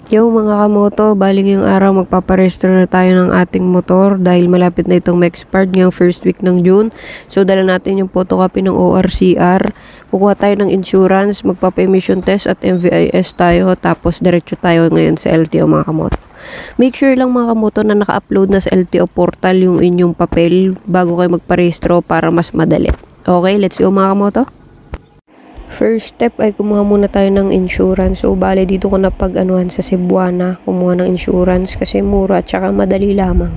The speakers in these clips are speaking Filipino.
Yo mga kamoto, bali ngayong araw magpaparestro na tayo ng ating motor dahil malapit na itong ma-expire ngayong first week ng June. So dala natin yung photocopy ng ORCR, kukuha tayo ng insurance, magpapa-emission test at MVIS tayo, tapos diretso tayo ngayon sa LTO mga kamoto. Make sure lang mga kamoto na naka-upload na sa LTO portal yung inyong papel bago kayo magparehistro para mas madali. Okay, let's go mga kamoto. First step ay kumuha muna tayo ng insurance. So, bale dito ko napag-anuhan sa Cebuana, kumuha ng insurance kasi mura at saka madali lamang.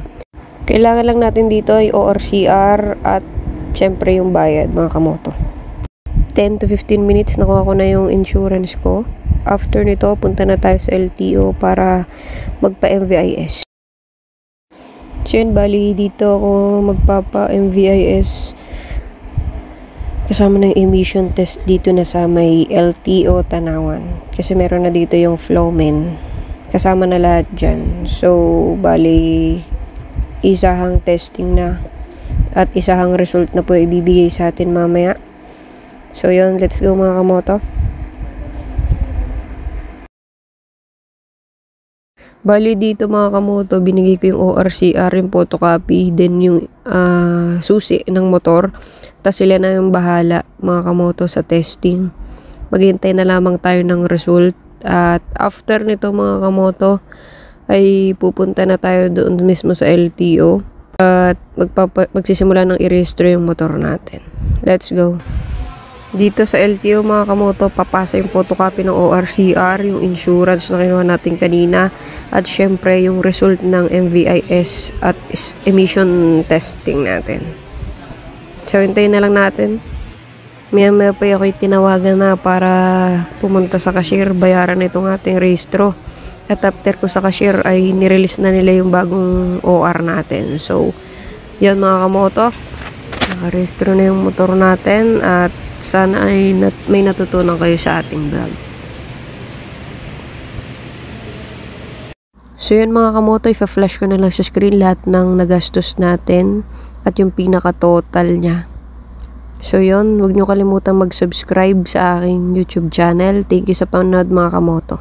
Kailangan lang natin dito ay ORCR at syempre yung bayad mga kamoto. 10 to 15 minutes nakuha ko na yung insurance ko. After nito, punta na tayo sa LTO para magpa-MVIS. So, yun, bali dito ako magpapa-MVIS. Kasama ng emission test dito na sa may LTO Tanawan. Kasi meron na dito yung Flowmen. Kasama na lahat dyan. So, bali, isahang testing na. At isahang result na po ibibigay sa atin mamaya. So, yun. Let's go mga kamoto. Bali dito mga kamoto, binigay ko yung ORCR, yung photocopy, then yung susi ng motor. Tapos sila na yung bahala mga kamoto sa testing. Maghintay na lamang tayo ng result. At after nito mga kamoto ay pupunta na tayo doon mismo sa LTO. At magsisimula ng i-register yung motor natin. Let's go. Dito sa LTO mga kamoto, papasa yung photocopy ng ORCR, yung insurance na kinuha natin kanina, at syempre yung result ng MVIS at emission testing natin. So, hintayin na lang natin. Maya pa ako'y tinawagan na para pumunta sa cashier, bayaran itong ating rehistro. At after ko sa cashier ay nirelease na nila yung bagong OR natin. So, yan mga kamoto. Nakarehistro na yung motor natin at sana ay may natutunan kayo sa ating vlog. So, yan mga kamoto, ipa-flash ko na lang sa screen lahat ng nagastos natin at yung pinaka-total niya. So yun, huwag nyo kalimutan mag-subscribe sa aking YouTube channel. Thank you sa panonood mga kamoto.